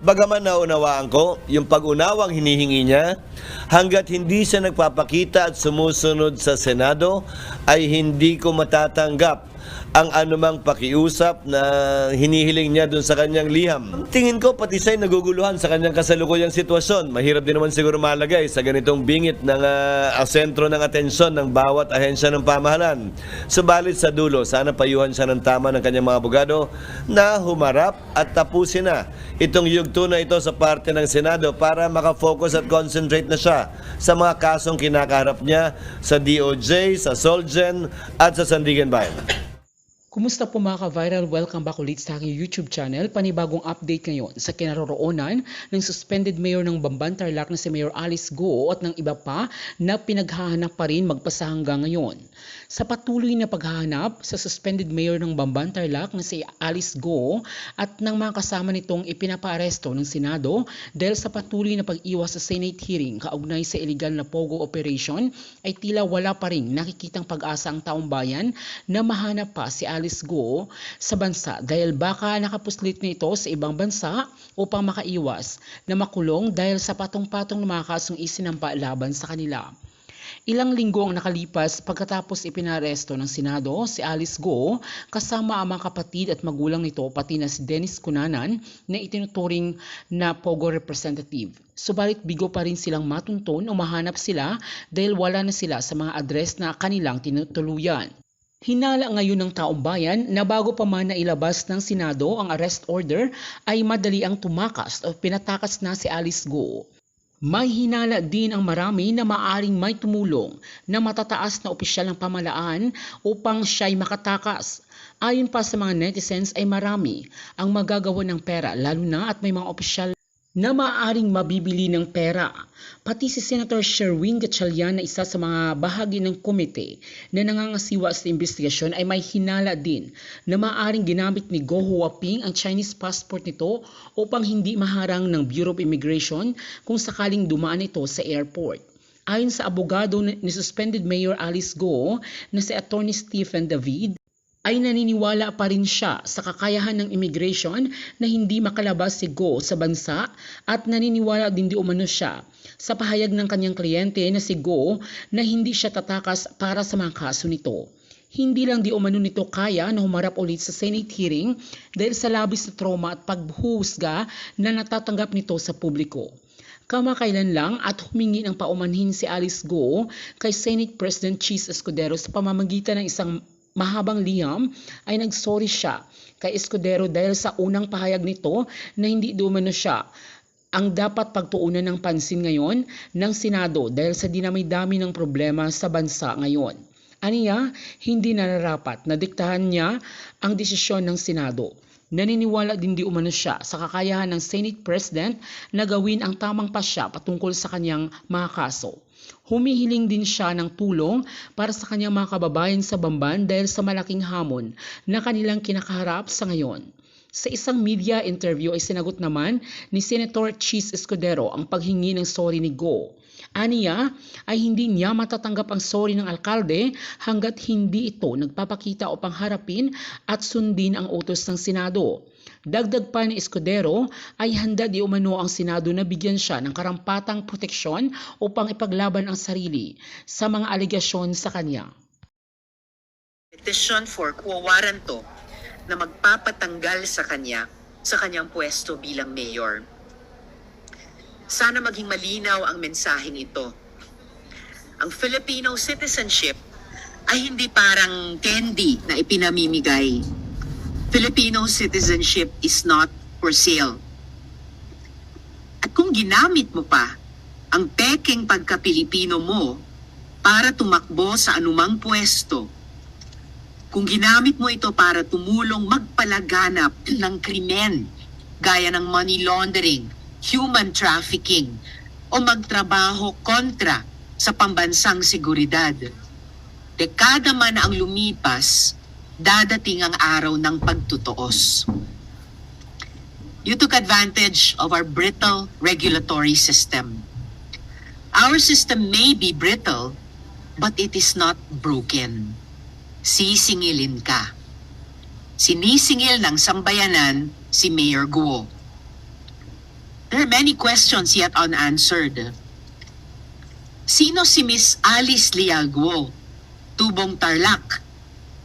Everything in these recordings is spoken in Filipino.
Bagaman naunawaan ko yung pag-unawang hinihingi niya, hanggat hindi siya nagpapakita at sumusunod sa Senado, ay hindi ko matatanggap ang anumang pakiusap na hinihiling niya dun sa kanyang liham. Tingin ko pati siya'y naguguluhan sa kanyang kasalukuyang sitwasyon. Mahirap din naman siguro malagay sa ganitong bingit ng sentro ng atensyon ng bawat ahensya ng pamahalaan. Subalit sa dulo, sana payuhan siya ng tama ng kanyang mga abogado na humarap at tapusin na itong yugto na ito sa parte ng Senado para makafocus at concentrate na siya sa mga kasong kinakaharap niya sa DOJ, sa Solgen at sa Sandigan Bayan. Kumusta po mga ka-viral? Welcome back ulit sa aking YouTube channel. Panibagong update ngayon sa kinaroroonan ng suspended mayor ng Bamban Tarlac na si Mayor Alice Go at ng iba pa na pinaghahanap pa rin magpasa hanggang ngayon. Sa patuloy na paghahanap sa suspended mayor ng Bamban Tarlac na si Alice Go at ng mga kasama nitong ipinapaaresto ng Senado dahil sa patuloy na pag-iwas sa Senate hearing kaugnay sa illegal na Pogo operation ay tila wala pa rin nakikitang pag-asa ang taong bayan na mahanap pa si Alice Go sa bansa dahil baka nakapuslit nito sa ibang bansa upang makaiwas na makulong dahil sa patong-patong na mga kasong isinampa laban sa kanila. Ilang linggo ang nakalipas pagkatapos ipinaresto ng Senado si Alice Go kasama ang mga kapatid at magulang nito pati na si Dennis Cunanan na itinuturing na Pogo representative. Subalit bigo pa rin silang matunton o mahanap sila dahil wala na sila sa mga address na kanilang tinutuluyan. Hinala ngayon ng taong bayan na bago pa man nailabas ng Senado ang arrest order ay madali ang tumakas o pinatakas na si Alice Go. May hinala din ang marami na maaring may tumulong na matataas na opisyal ng pamahalaan upang siya'y makatakas. Ayon pa sa mga netizens ay marami ang magagawa ng pera lalo na at may mga opisyal na maaaring mabibili ng pera. Pati si Senator Sherwin Gatchalian na isa sa mga bahagi ng komite na nangangasiwa sa investigasyon ay may hinala din na maaaring ginamit ni Go Huaping ang Chinese passport nito upang hindi maharang ng Bureau of Immigration kung sakaling dumaan ito sa airport. Ayon sa abogado ni suspended Mayor Alice Go na si Attorney Stephen David, ay naniniwala pa rin siya sa kakayahan ng immigration na hindi makalabas si Go sa bansa at naniniwala din di umano siya sa pahayag ng kanyang kliyente na si Go na hindi siya tatakas para sa mga kaso nito. Hindi lang di umano nito kaya na humarap ulit sa Senate hearing dahil sa labis na trauma at paghuhusga na natatanggap nito sa publiko. Kamakailan lang at humingi ng paumanhin si Alice Go kay Senate President Chis Escudero sa pamamagitan ng isang mahabang liham ay nagsorry siya kay Escudero dahil sa unang pahayag nito na hindi dumano siya ang dapat pagtuunan ng pansin ngayon ng Senado dahil sa dinami-dami ng problema sa bansa ngayon. Aniya, hindi nararapat na diktahan niya ang desisyon ng Senado. Naniniwala din di umano siya sa kakayahan ng Senate President na gawin ang tamang pasya patungkol sa kanyang mga kaso. Humihiling din siya ng tulong para sa kanyang mga kababayan sa Bamban dahil sa malaking hamon na kanilang kinakaharap sa ngayon. Sa isang media interview ay sinagot naman ni Senator Chis Escudero ang paghingi ng sorry ni Go. Aniya ay hindi niya matatanggap ang sorry ng alkalde hanggat hindi ito nagpapakita upang harapin at sundin ang utos ng Senado. Dagdag pa ni Escudero ay handa di umano ang Senado na bigyan siya ng karampatang proteksyon upang ipaglaban ang sarili sa mga alegasyon sa kanya. Petition for quo warranto na magpapatanggal sa kanyang pwesto bilang mayor. Sana maging malinaw ang mensaheng ito. Ang Filipino citizenship ay hindi parang candy na ipinamimigay. Filipino citizenship is not for sale. At kung ginamit mo pa ang peking pagka-Pilipino mo para tumakbo sa anumang pwesto, kung ginamit mo ito para tumulong magpalaganap ng krimen gaya ng money laundering, human trafficking, o magtrabaho kontra sa pambansang seguridad, dekada man ang lumipas, dadating ang araw ng pagtutuos. You took advantage of our brittle regulatory system. Our system may be brittle, but it is not broken. Sisingilin ka. Sinisingil ng sambayanan si Mayor Guo. are many questions yet unanswered. Sino si Miss Alice Leal Guo, tubong Tarlac,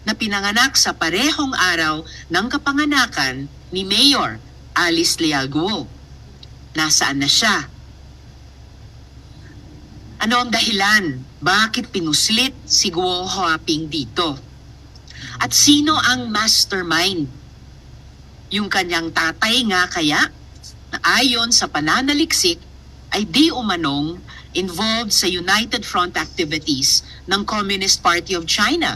na pinanganak sa parehong araw ng kapanganakan ni Mayor Alice Leal Guo? Nasaan na siya? Ano ang dahilan? Bakit pinuslit si Guo Huaping dito? At sino ang mastermind? Yung kanyang tatay nga kaya, na ayon sa pananaliksik, ay di umanong involved sa United Front activities ng Communist Party of China.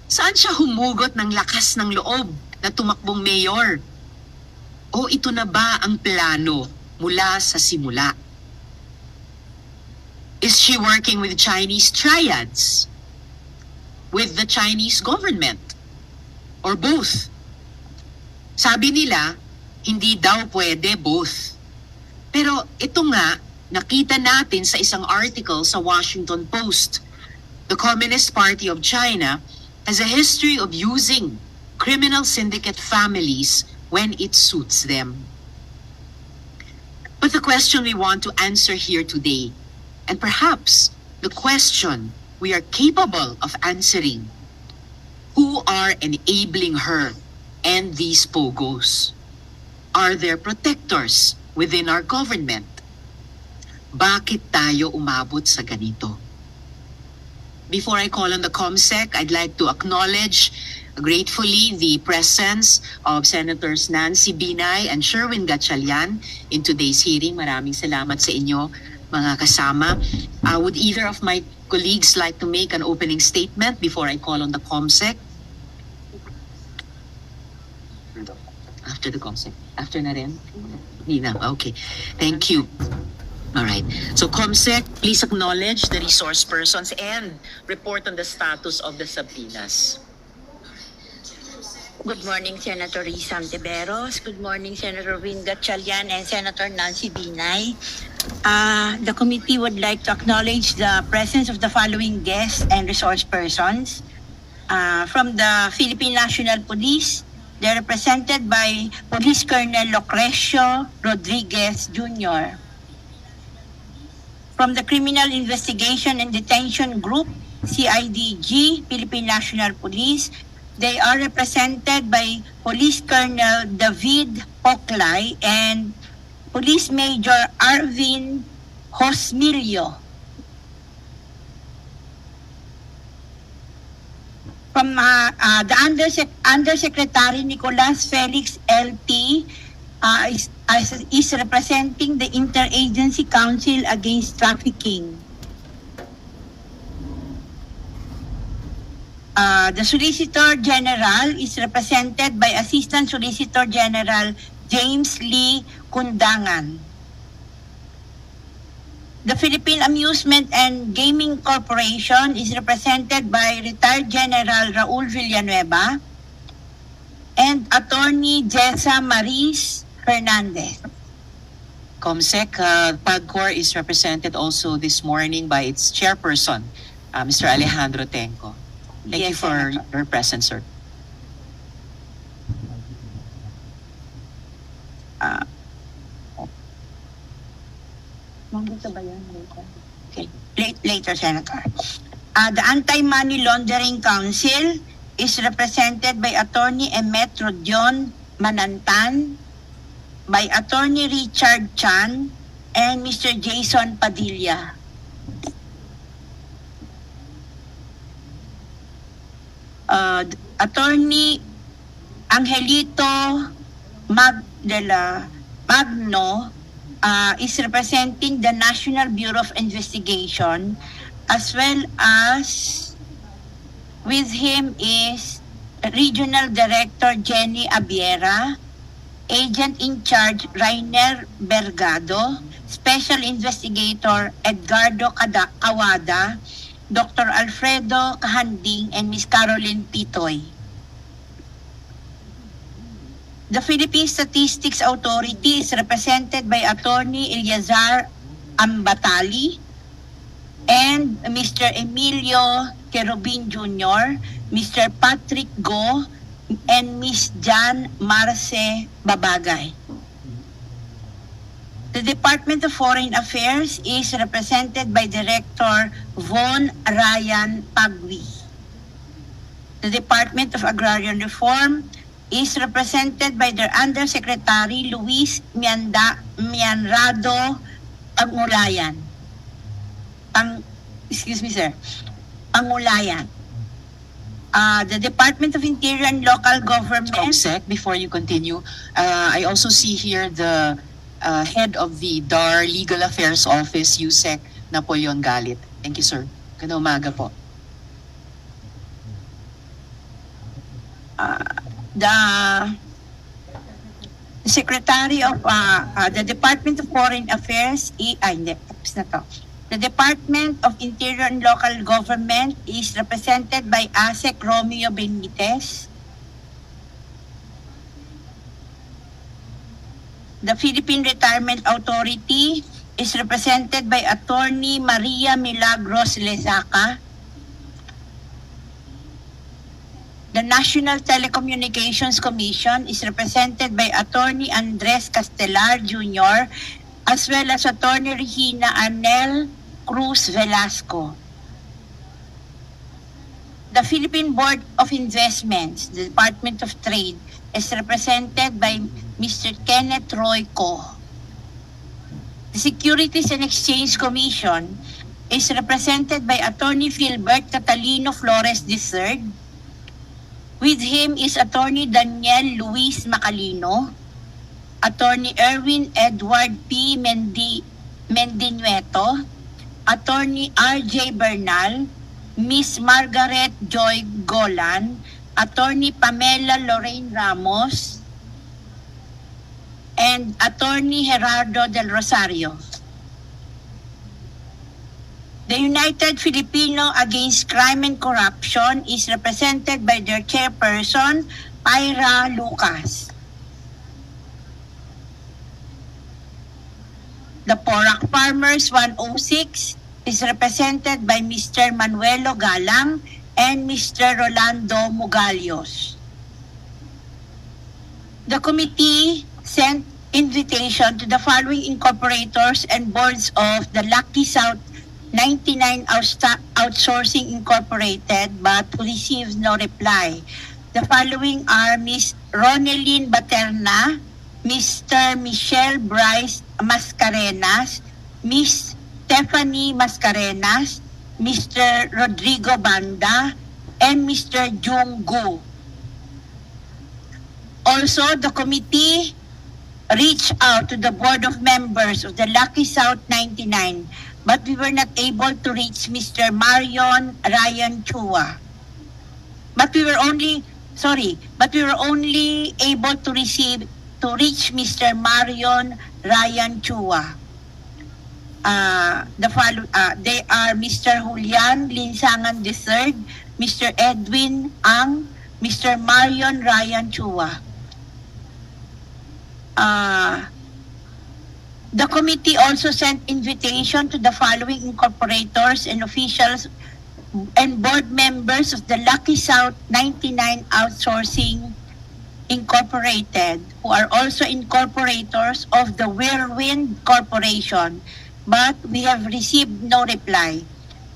Saan siya humugot ng lakas ng loob na tumakbong mayor? O ito na ba ang plano mula sa simula? Is she working with Chinese triads? With the Chinese government? Or both? Sabi nila, hindi daw pwede both. Pero ito nga, nakita natin sa isang article sa Washington Post. The Communist Party of China has a history of using criminal syndicate families when it suits them. But the question we want to answer here today, and perhaps the question we are capable of answering, who are enabling her and these pogos? Are there protectors within our government? Bakit tayo umabot sa ganito? Before I call on the COMSEC, I'd like to acknowledge gratefully the presence of Senators Nancy Binay and Sherwin Gatchalian in today's hearing. Maraming salamat sa inyo, mga kasama. Would either of my colleagues like to make an opening statement before I call on the COMSEC? After the COMSEC? After na rin? Hindi na. Okay. Thank you. All right. So COMSEC, please acknowledge the resource persons and report on the status of the subpoenas. Good morning, Senator Risa Antiveros. Good morning, Senator Win Gatchalian and Senator Nancy Binay. The committee would like to acknowledge the presence of the following guests and resource persons. From the Philippine National Police, they're represented by Police Colonel Lucrecio Rodriguez Jr. From the Criminal Investigation and Detention Group, CIDG, Philippine National Police, they are represented by Police Colonel David Poclay and Police Major Arvin Hosmilio. From the Undersecretary Nicolas Felix LT is representing the Interagency Council Against Trafficking. The Solicitor General is represented by Assistant Solicitor General James Lee Kundangan. The Philippine Amusement and Gaming Corporation is represented by Retired General Raul Villanueva and Attorney Jessa Maris Hernandez. COMSEC, PAGCOR is represented also this morning by its chairperson, Mr. Alejandro Tenco. Thank you Yes, for Senator. your presence, sir. Dito ba yan? Okay. Later, Senator. The Anti-Money Laundering Council is represented by Attorney Emet Rodion Manantan, by Attorney Richard Chan, and Mr. Jason Padilla. Attorney Angelito Magno is representing the National Bureau of Investigation, as well as with him is Regional Director Jenny Abiera, Agent in Charge Rainer Bergado, Special Investigator Edgardo Kawada, Dr. Alfredo Kahanding, and Ms. Caroline Pitoy. The Philippine Statistics Authority is represented by Attorney Eliazar Ambatali and Mr. Emilio Kerubin Jr., Mr. Patrick Go, and Ms. Jan Marce Babagay. The Department of Foreign Affairs is represented by Director Von Ryan Pagwi. The Department of Agrarian Reform is represented by their Undersecretary Luis Mianrado Pangulayan. Pangulayan. The Department of Interior and Local Government. Comsec, before you continue, I also see here the head of the DAR Legal Affairs Office, Yusek Napoleon Galit. Thank you, sir. Ganda umaga po. The Secretary of the Department of Foreign Affairs, tapos na to. The Department of Interior and Local Government is represented by ASEC Romeo Benitez. The Philippine Retirement Authority is represented by Attorney Maria Milagros Lezaca. The National Telecommunications Commission is represented by Attorney Andres Castelar Jr. as well as Attorney Regina Arnel Cruz Velasco. The Philippine Board of Investments, the Department of Trade, is represented by Mr. Kenneth Royco. The Securities and Exchange Commission is represented by Attorney Philbert Catalino Flores III. With him is Attorney Daniel Luis Macalino, Attorney Erwin Edward P. Mendinueto, Attorney R.J. Bernal, Miss Margaret Joy Golan, Attorney Pamela Lorraine Ramos, and Attorney Gerardo del Rosario. The United Filipino Against Crime and Corruption is represented by their chairperson, Pyra Lucas. The Porac Farmers 106 is represented by Mr. Manuelo Galang and Mr. Rolando Mugalios. The committee sent invitation to the following incorporators and boards of the Lucky South 99 Outsourcing Incorporated but received no reply. The following are Ms. Ronelyn Baterna, Mr. Michelle Bryce Mascarenas, Ms. Stephanie Mascarenas, Mr. Rodrigo Banda, and Mr. Jung Gu. Also, the committee reached out to the board of members of the Lucky South 99, but we were not able to reach Mr. Marion Ryan Chua. But we were only able to reach Mr. Marion Ryan Chua. They are Mr. Julian Linsangan III, Mr. Edwin Ang, Mr. Marion Ryan Chua. The committee also sent invitation to the following incorporators and officials and board members of the Lucky South 99 Outsourcing Incorporated, who are also incorporators of the Whirlwind Corporation, but we have received no reply.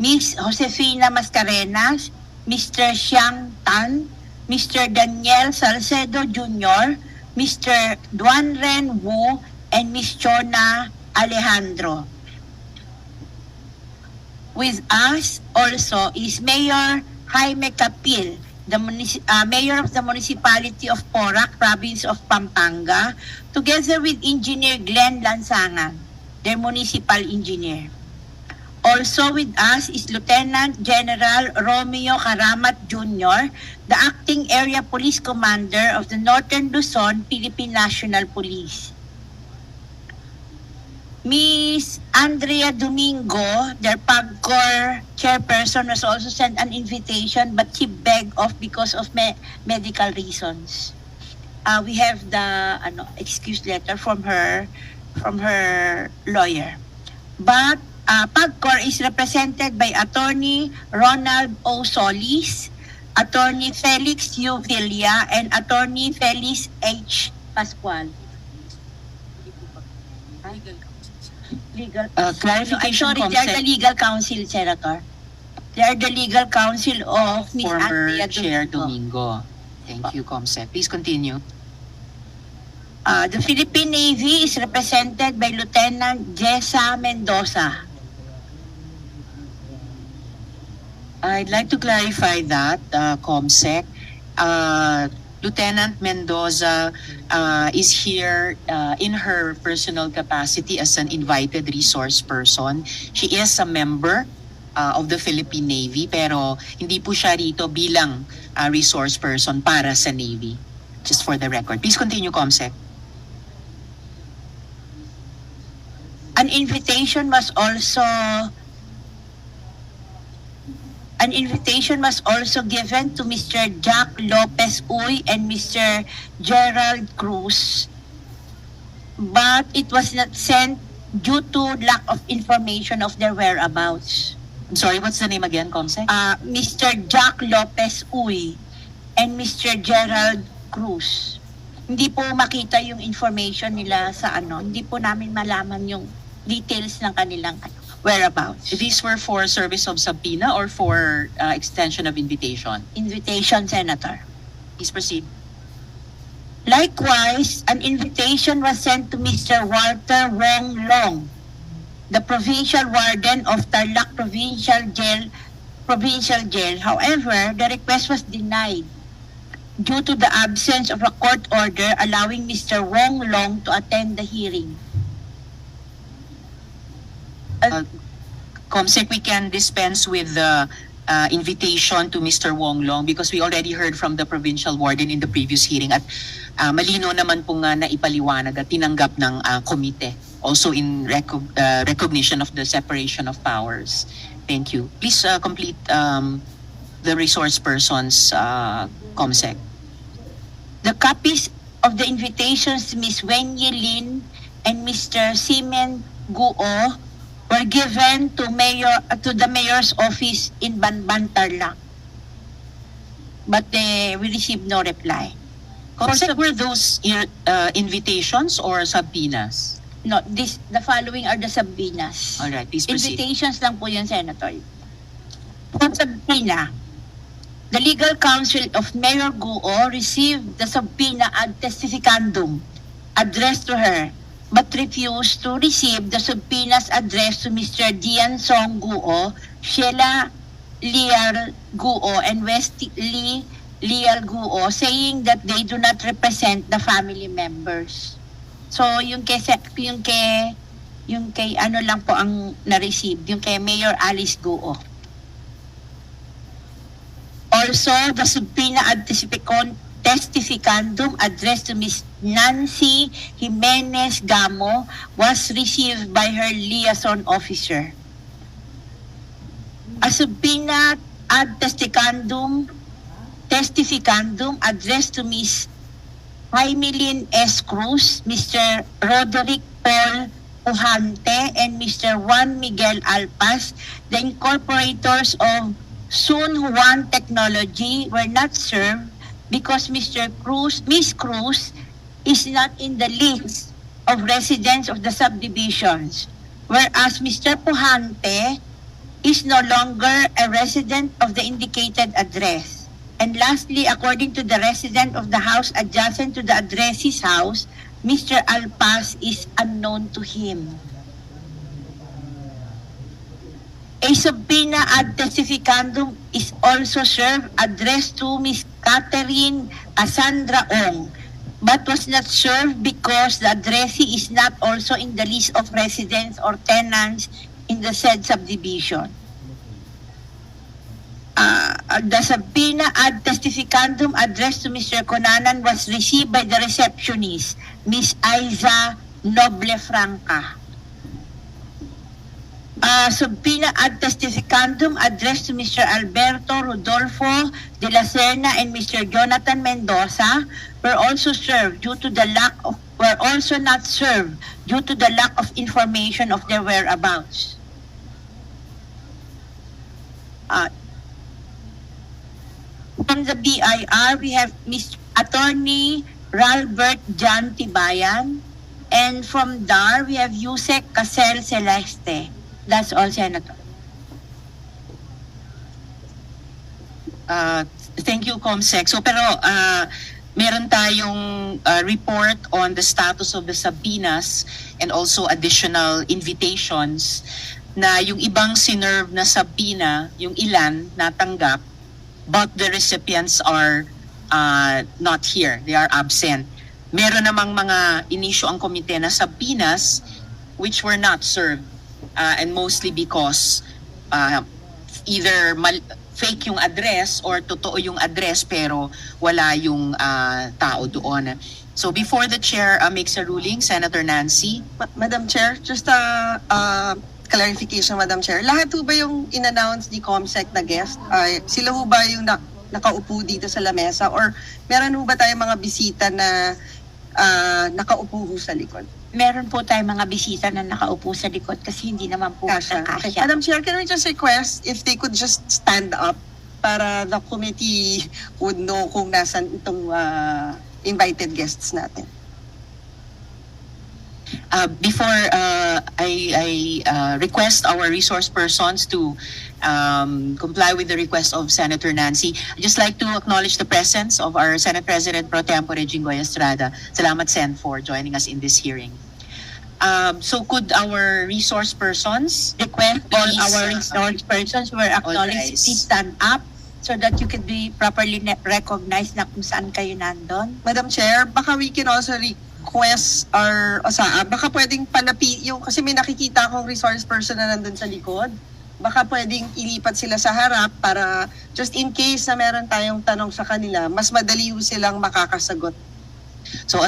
Ms. Josefina Mascarenas, Mr. Xiang Tan, Mr. Daniel Salcedo Jr., Mr. Duanren Wu, and Ms. Chona Alejandro. With us also is Mayor Jaime Capil, the Mayor of the Municipality of Porac, Province of Pampanga, together with Engineer Glenn Lansangan, their municipal engineer. Also with us is Lieutenant General Romeo Karamat Jr., the Acting Area Police Commander of the Northern Luzon, Philippine National Police. Ms. Andrea Domingo, their PAGCOR chairperson, was also sent an invitation, but she begged off because of medical reasons. We have the excuse letter from her lawyer. But PAGCOR is represented by Attorney Ronald O. Solis, Attorney Felix U. Villa, and Attorney Felix H. Pascual. Legal. Clarification, Sorry, they are the Comsec. legal counsel, Senator. They are the legal counsel of Ms. Former Andrea Chair Domingo. Domingo. Thank you, Comsec. Please continue. The Philippine Navy is represented by Lieutenant Jessa Mendoza. I'd like to clarify that, Comsec. Lieutenant Mendoza is here in her personal capacity as an invited resource person. She is a member of the Philippine Navy, pero hindi po siya rito bilang resource person para sa Navy. Just for the record. Please continue, Comsec. An invitation was also given to Mr. Jack Lopez Uy and Mr. Gerald Cruz, but it was not sent due to lack of information of their whereabouts. I'm sorry, what's the name again, Comsec? Mr. Jack Lopez Uy and Mr. Gerald Cruz. Hindi po makita yung information nila sa hindi po namin malaman yung details ng kanilang whereabouts. These were for service of subpoena or for extension of invitation? Invitation, Senator. Please proceed. Likewise, an invitation was sent to Mr. Walter Wong Long, the provincial warden of Tarlac Provincial Jail. However, the request was denied due to the absence of a court order allowing Mr. Wong Long to attend the hearing. Comsec, we can dispense with the invitation to Mr. Wong Long because we already heard from the provincial warden in the previous hearing at malino naman po nga na ipaliwanag at tinanggap ng komite also in recognition of the separation of powers. Thank you. Please complete the resource persons, Comsec. The copies of the invitations to Ms. Wenyi Lin and Mr. Simen Guo were given to the mayor's office in Banban, Tarlac, but we received no reply. Comsec, were those invitations or subpoenas? No, the following are the subpoenas. All right, please proceed. Invitations lang po yun, Senator. For subpoena, the legal counsel of Mayor Guo received the subpoena ad testificandum addressed to her, but refused to receive the subpoenas addressed to Mr. Dian Song Guo, Sheila Lial Guo, and Wesley Lial Guo, saying that they do not represent the family members. So, yung kay ano lang po ang na-receive, yung kay Mayor Alice Guo. Also, the subpoena ad testificandum addressed to Ms. Nancy Jimenez Gamo was received by her liaison officer. A subpoena ad testificandum addressed to Ms. Jaime S. Cruz, Mr. Roderick Paul Pujante, and Mr. Juan Miguel Alpas, the incorporators of Sun Juan Technology, were not served because Ms. Cruz is not in the list of residents of the subdivisions, whereas Mr. Pujante is no longer a resident of the indicated address. And lastly, according to the resident of the house adjacent to the addressee's house, Mr. Alpas is unknown to him. A subpoena ad testificandum is also served addressed to Ms. Catherine Cassandra Ong, but was not served because the addressee is not also in the list of residents or tenants in the said subdivision. The subpoena ad testificandum addressed to Mr. Conanan was received by the receptionist, Ms. Aiza Noble Franca. Subpoena ad testificandum addressed to Mr. Alberto Rodolfo de la Serna and Mr. Jonathan Mendoza were also not served due to the lack of information of their whereabouts. From the BIR, we have Mr. Attorney Ralbert John Tibayan And from DAR, we have Yusek Casel Celeste. That's all, Senator. Thank you, Comsec. So pero meron tayong report on the status of the subpoenas and also additional invitations na yung ibang sinerve na subpoena, yung ilan natanggap, but the recipients are not here. They are absent. Meron namang mga inisyo ang komite na subpoenas which were not served and mostly because either fake yung address or totoo yung address pero wala yung tao doon. So before the chair makes a ruling, Senator Nancy. Madam Chair, just a clarification, Madam Chair. Lahat ho ba yung in-announce ni Comsec na guest? Sila ho ba yung nakaupo dito sa lamesa? Or meron ho ba tayong mga bisita na nakaupo ho sa likod? Meron po tayong mga bisita na nakaupo sa likod kasi hindi naman po Kasha. Okay. kasya. Madam Chair, can we just request if they could just stand up para the committee would know kung nasan itong invited guests natin? Before I request our resource persons to comply with the request of Senator Nancy, I'd just like to acknowledge the presence of our Senate President Pro Tempore Jinggoy Estrada. Salamat, Sen, for joining us in this hearing. So could our resource persons Request all please, our resource persons who are acknowledged rise. please stand up so that you can be properly recognized na kung saan kayo nandun. Madam Chair, baka we can also request our baka pwedeng yung kasi may nakikita akong resource person na nandun sa likod. Baka pwedeng ilipat sila sa harap para just in case na meron tayong tanong sa kanila, mas madali ho silang makakasagot. So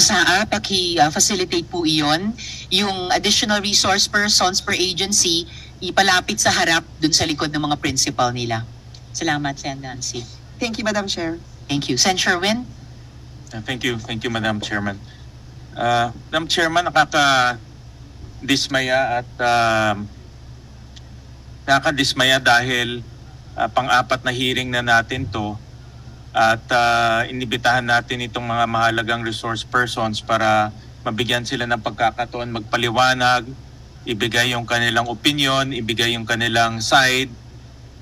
paki-facilitate po iyon. Yung additional resource persons per agency, ipalapit sa harap dun sa likod ng mga principal nila. Salamat, Sen. Nancy. Thank you, Madam Chair. Thank you. Sen. Sherwin? Thank you, Madam Chairman. Madam Chairman, nakakadismaya at nakakadismaya dahil pang-apat na hearing na natin to at inibitahan natin itong mga mahalagang resource persons para mabigyan sila ng pagkakataon magpaliwanag, ibigay yung kanilang opinion, ibigay yung kanilang side.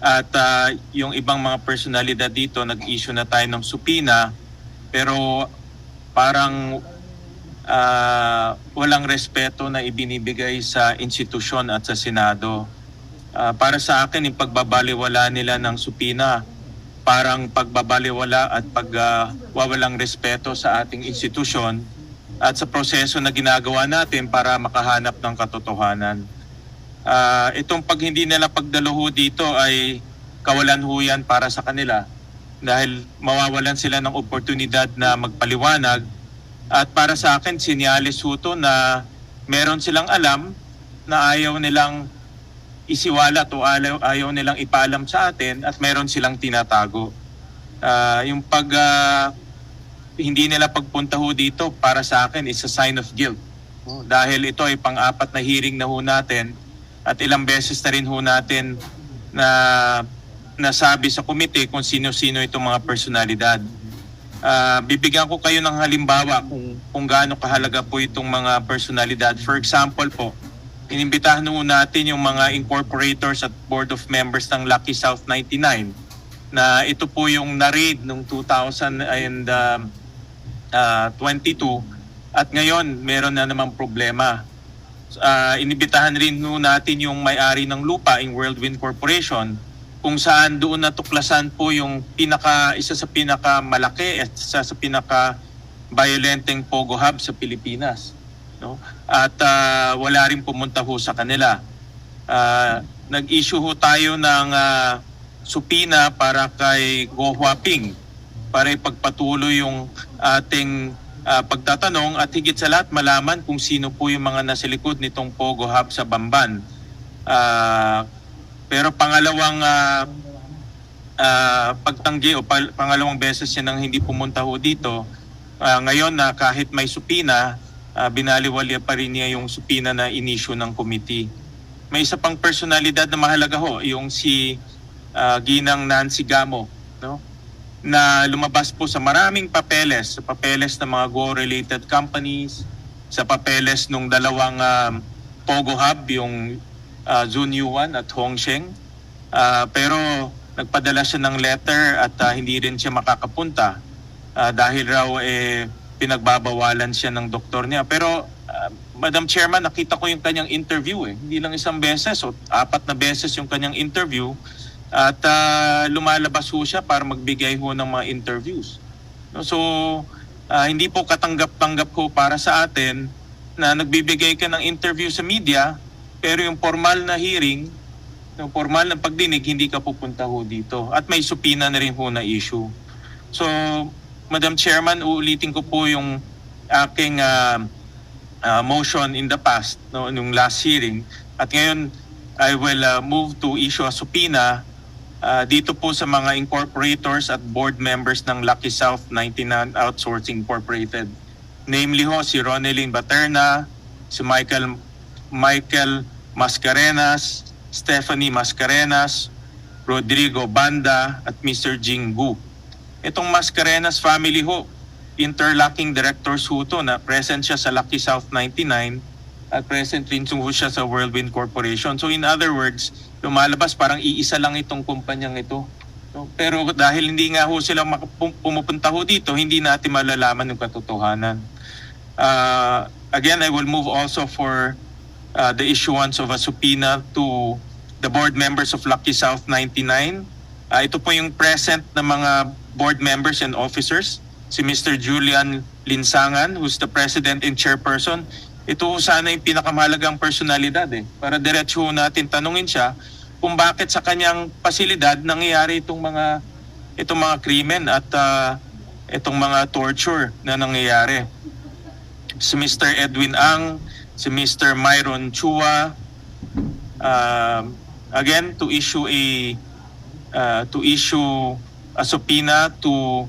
At yung ibang mga personalidad dito, nag-issue na tayo ng subpoena pero parang walang respeto na ibinibigay sa institusyon at sa Senado. Para sa akin, yung pagbabaliwala nila ng subpoena, parang pagbabaliwala at pagwawalang respeto sa ating institusyon at sa proseso na ginagawa natin para makahanap ng katotohanan. Itong pag hindi nila pagdaluho dito ay kawalan ho yan para sa kanila dahil mawawalan sila ng oportunidad na magpaliwanag at para sa akin sinyalis ho to na meron silang alam na ayaw nilang isiwalat o ayaw nilang ipaalam sa atin at meron silang tinatago. Yung pag hindi nila pagpunta ho dito para sa akin is a sign of guilt. Dahil ito ay pang-apat na hearing na ho natin at ilang beses na rin ho natin na nasabi sa komite kung sino-sino itong mga personalidad. Bibigyan ko kayo ng halimbawa kung gaano kahalaga po itong mga personalidad. For example po, inimbitahan ho natin yung mga incorporators at board of members ng Lucky South 99 na ito po yung na-raid noong 2022 at ngayon meron na namang problema. Inibitahan rin ho natin yung may-ari ng lupa, yung Whirlwind Corporation, kung saan doon natuklasan po yung isa sa pinakamalaki at isa sa pinaka-violenteng Pogo Hub sa Pilipinas. No? At wala rin pumunta ho sa kanila. Nag-issue ho tayo ng subpoena para kay Go Huaping para ipagpatuloy yung ating pagtatanong at higit sa lahat malaman kung sino po yung mga nasa likod nitong Pogo Hub sa Bamban. Pero pangalawang pagtanggi o pangalawang beses siya nang hindi pumunta ho dito. Ngayon na kahit may subpoena, binaliwala pa rin niya yung subpoena na inisyu ng committee. May isa pang personalidad na mahalaga ho, yung si Ginang Nancy Gamo, no? Na lumabas po sa maraming papeles ng mga Go-related companies, sa papeles nung dalawang Pogo Hub, yung Zun Yuan at Hongsheng. Pero nagpadala siya ng letter at hindi rin siya makakapunta dahil raw pinagbabawalan siya ng doktor niya. Pero Madam Chairman, nakita ko yung kanyang interview Hindi lang isang beses o 4 na beses yung kanyang interview at lumalabas ho siya para magbigay ho ng mga interviews. So hindi po katanggap-tanggap ho para sa atin na nagbibigay ka ng interview sa media pero yung formal na hearing, yung formal na pagdinig, hindi ka pupunta ho dito. At may supina na rin ho na issue. So, Madam Chairman, uulitin ko po yung aking motion in the past, nung last hearing. At ngayon, I will move to issue a subpoena dito po sa mga incorporators at board members ng Lucky South 99 Outsourcing Incorporated. Namely ho, si Ronelyn Baterna, si Michael Mascarenas, Stephanie Mascarenas, Rodrigo Banda, at Mr. Jing Gu. Itong Mascarenas family ho, interlocking directors ho to na present siya sa Lucky South 99 at present rin ho siya sa Whirlwind Corporation. So in other words, lumalabas parang iisa lang itong kumpanyang ito. So, pero dahil hindi nga ho sila pumupunta ho dito, hindi natin malalaman yung katotohanan. Again, I will move also for the issuance of a subpoena to the board members of Lucky South 99. Ito po yung present na mga board members and officers. Si Mr. Julian Linsangan, who's the president and chairperson. Ito sana yung pinakamahalagang personalidad para diretso natin tanungin siya kung bakit sa kanyang pasilidad nangyayari itong mga krimen at itong mga torture na nangyayari. Si Mr. Edwin Ang, si Mr. Myron Chua, again to issue a subpoena to